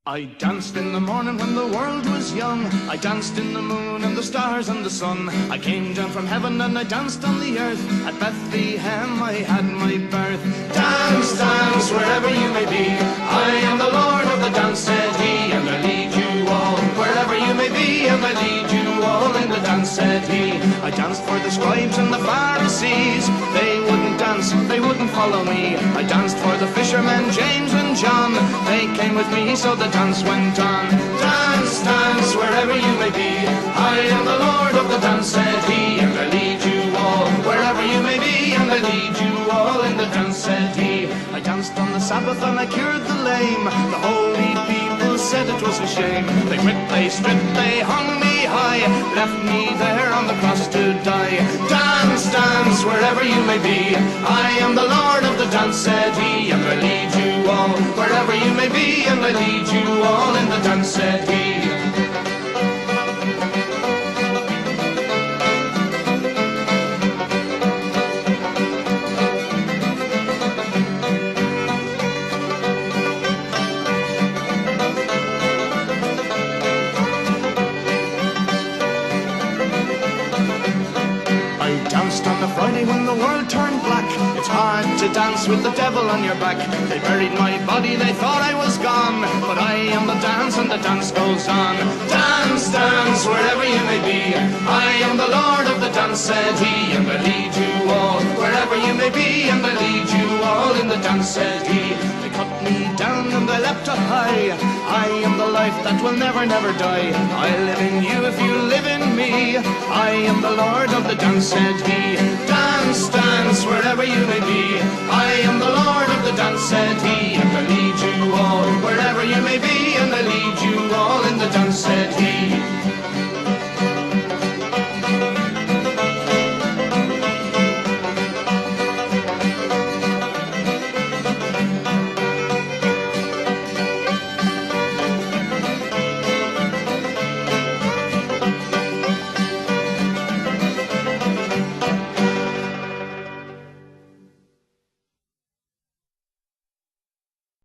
I danced in the morning when the world was young. I danced in the moon and the stars and the sun. I came down from heaven and I danced on the earth. At Bethlehem I had my birth. Dance, dance, wherever you may be. I am the Lord of the dance, said he, and I lead you all wherever you may be, and I lead you all in the dance, said he. I danced for the scribes and the Pharisees. They wouldn't dance, they wouldn't follow me. I danced for the fishermen, James and John. They came with me, so the dance went on. Dance, dance, wherever you may be. I am the Lord of the dance, said he, and I lead you all wherever you may be, and I lead you all in the dance, said he. I danced on the Sabbath and I cured the lame. The holy people said it was a shame. They whipped, they stripped, they hung me high, left me there on the cross to die. Dance, dance, wherever you may be. I am the Lord of the dance, said he, and I lead you all wherever you may be, and I lead you all in the dance, said he. On the Friday when the world turned black, it's hard to dance with the devil on your back. They buried my body, they thought I was gone, but I am the dance and the dance goes on. Dance, dance, wherever you may be. I am the Lord of the dance, said he, and I lead you all wherever you may be, and I lead you all in the dance, said he. They cut me down and I leapt up high. I am the life that will never, never die. I live in you if you live in me. I am the Lord of the dance, said he. Dance, dance, wherever you may be. I am the Lord of the dance, said he, and I lead you all wherever you may